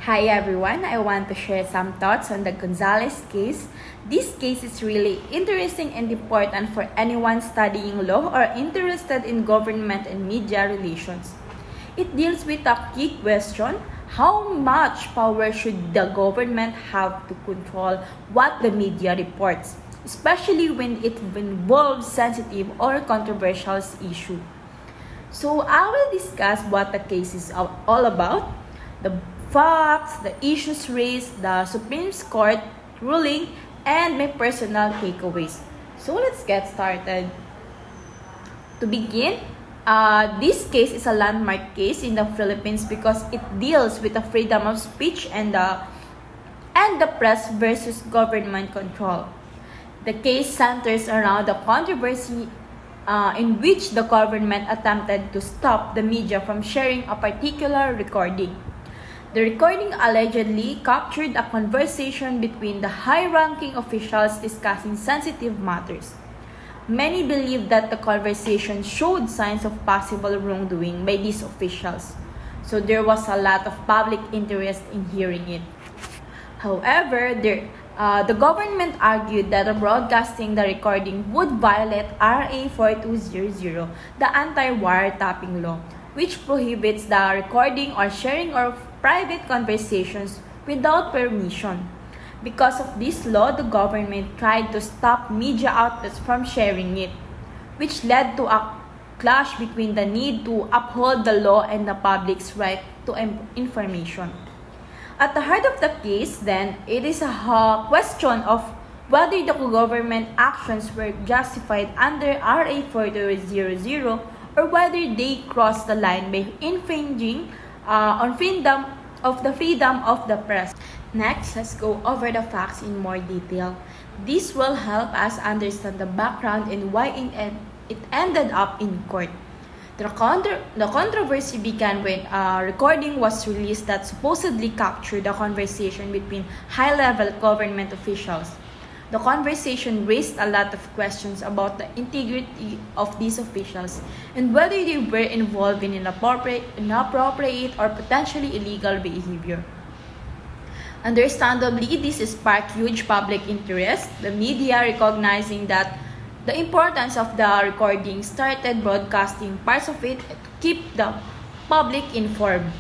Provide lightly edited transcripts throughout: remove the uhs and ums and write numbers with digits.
Hi everyone, I want to share some thoughts on the Gonzalez case. This case is really interesting and important for anyone studying law or interested in government and media relations. It deals with a key question: how much power should the government have to control what the media reports, especially when it involves sensitive or controversial issues. So I will discuss what the case is all about, the facts, the issues raised, the Supreme Court ruling, and my personal takeaways. So let's get started. To begin, this case is a landmark case in the Philippines because it deals with the freedom of speech and the press versus government control. The case centers around the controversy in which the government attempted to stop the media from sharing a particular recording. The recording allegedly captured a conversation between the high-ranking officials discussing sensitive matters. Many believe that the conversation showed signs of possible wrongdoing by these officials, so there was a lot of public interest in hearing it. However, the government argued that broadcasting the recording would violate RA 4200, the anti-wiretapping law, which prohibits the recording or sharing of private conversations without permission. Because of this law, the government tried to stop media outlets from sharing it, which led to a clash between the need to uphold the law and the public's right to information. At the heart of the case, then, it is a question of whether the government actions were justified under RA 4200 or whether they crossed the line by infringing on freedom of the press. Next, let's go over the facts in more detail. This will help us understand the background and why it ended up in court. The controversy began when a recording was released that supposedly captured a conversation between high-level government officials. The conversation raised a lot of questions about the integrity of these officials and whether they were involved in inappropriate or potentially illegal behavior. Understandably, this sparked huge public interest. The media, recognizing that the importance of the recording, started broadcasting parts of it to keep the public informed.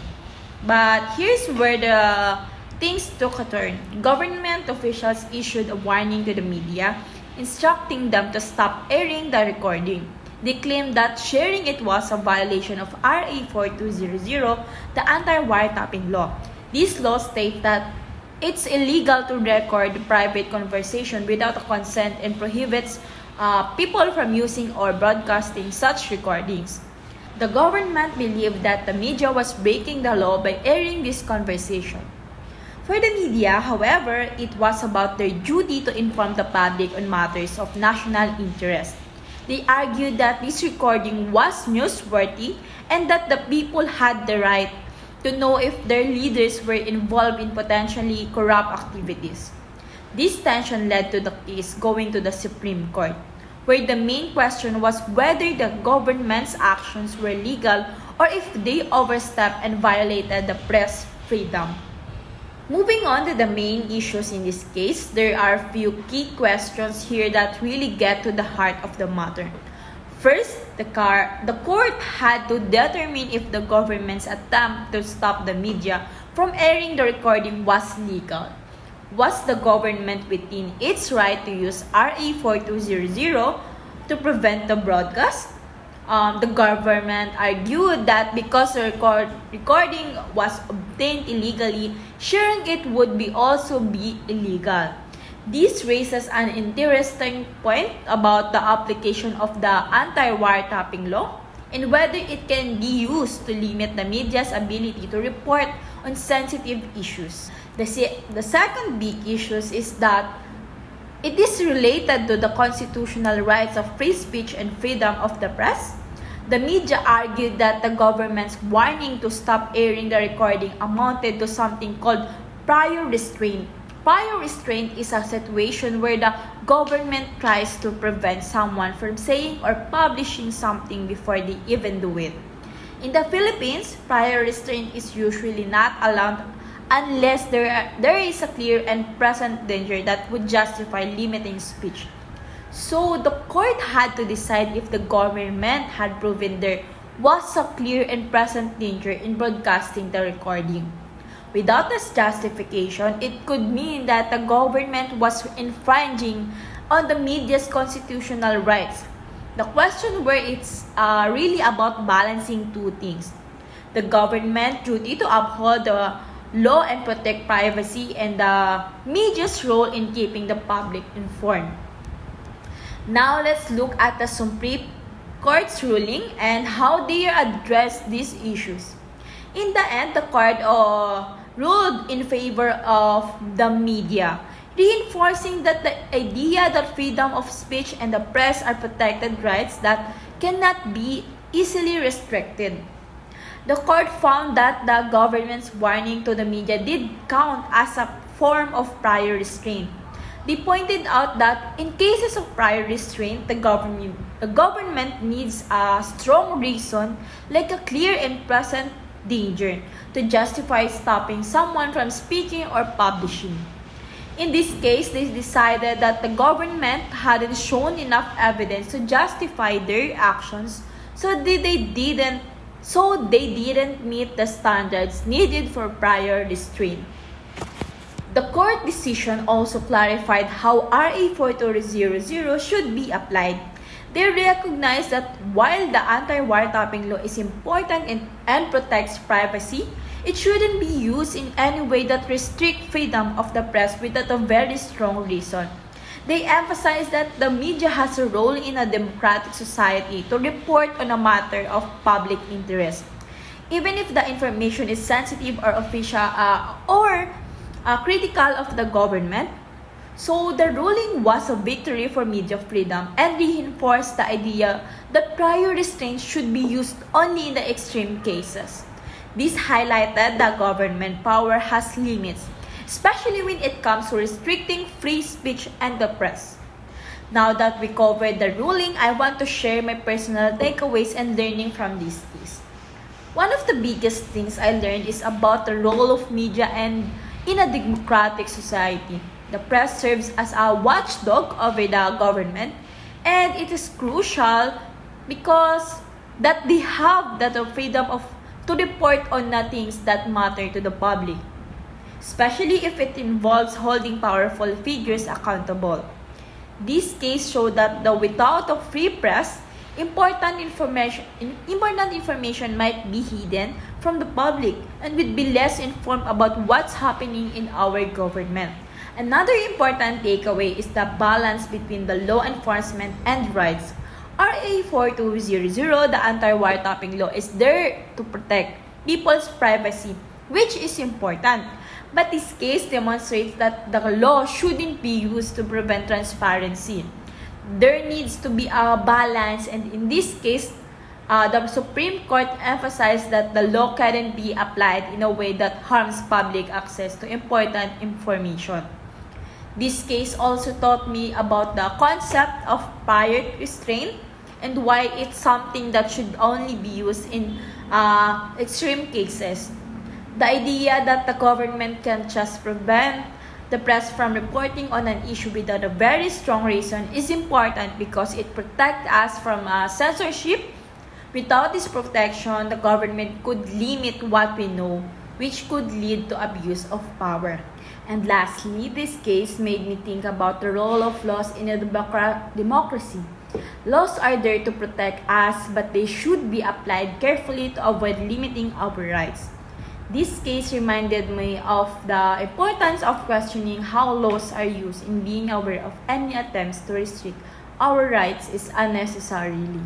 But here's where the things took a turn. Government officials issued a warning to the media, instructing them to stop airing the recording. They claimed that sharing it was a violation of RA 4200, the anti-wiretapping law. This law states that it's illegal to record private conversation without a consent and prohibits people from using or broadcasting such recordings. The government believed that the media was breaking the law by airing this conversation. For the media, however, it was about their duty to inform the public on matters of national interest. They argued that this recording was newsworthy and that the people had the right to know if their leaders were involved in potentially corrupt activities. This tension led to the case going to the Supreme Court, where the main question was whether the government's actions were legal or if they overstepped and violated the press freedom. Moving on to the main issues in this case, there are a few key questions here that really get to the heart of the matter. First, the court had to determine if the government's attempt to stop the media from airing the recording was legal. Was the government within its right to use RA 4200 to prevent the broadcast? The government argued that because the recording was obtained illegally, sharing it would also be illegal. This raises an interesting point about the application of the anti-wiretapping law and whether it can be used to limit the media's ability to report on sensitive issues. The second big issue is that it is related to the constitutional rights of free speech and freedom of the press. The media argued that the government's warning to stop airing the recording amounted to something called prior restraint. Prior restraint is a situation where the government tries to prevent someone from saying or publishing something before they even do it. In the Philippines, prior restraint is usually not unless there is a clear and present danger that would justify limiting speech. So the court had to decide if the government had proven there was a clear and present danger in broadcasting the recording. Without this justification, it could mean that the government was infringing on the media's constitutional rights. The question where it's really about balancing two things: the government duty to uphold the law and protect privacy, and the media's role in keeping the public informed. Now let's look at the Supreme Court's ruling and how they address these issues. In the end, the court ruled in favor of the media, reinforcing that the idea that freedom of speech and the press are protected rights that cannot be easily restricted. The court found that the government's warning to the media did count as a form of prior restraint. They pointed out that in cases of prior restraint, the government needs a strong reason, like a clear and present danger, to justify stopping someone from speaking or publishing. In this case, they decided that the government hadn't shown enough evidence to justify their actions, so they didn't meet the standards needed for prior restraint. The court decision also clarified how RA 4200 should be applied. They recognized that while the anti-wiretapping law is important and protects privacy, it shouldn't be used in any way that restricts freedom of the press without a very strong reason. They emphasized that the media has a role in a democratic society to report on a matter of public interest, even if the information is sensitive or official or critical of the government. So the ruling was a victory for media freedom and reinforced the idea that prior restraints should be used only in the extreme cases. This highlighted that government power has limits, especially when it comes to restricting free speech and the press. Now that we covered the ruling, I want to share my personal takeaways and learning from this case. One of the biggest things I learned is about the role of media and in a democratic society. The press serves as a watchdog over the government, and it is crucial because that they have the freedom to report on the things that matter to the public, especially if it involves holding powerful figures accountable. This case showed that without a free press, important information might be hidden from the public and would be less informed about what's happening in our government. Another important takeaway is the balance between the law enforcement and rights. RA 4200, the anti-wiretapping law, is there to protect people's privacy, which is important. But this case demonstrates that the law shouldn't be used to prevent transparency. There needs to be a balance, and in this case, the Supreme Court emphasized that the law can't be applied in a way that harms public access to important information. This case also taught me about the concept of prior restraint and why it's something that should only be used in extreme cases. The idea that the government can just prevent the press from reporting on an issue without a very strong reason is important because it protects us from censorship. Without this protection, the government could limit what we know, which could lead to abuse of power. And lastly, this case made me think about the role of laws in a democracy. Laws are there to protect us, but they should be applied carefully to avoid limiting our rights. This case reminded me of the importance of questioning how laws are used and being aware of any attempts to restrict our rights is unnecessarily.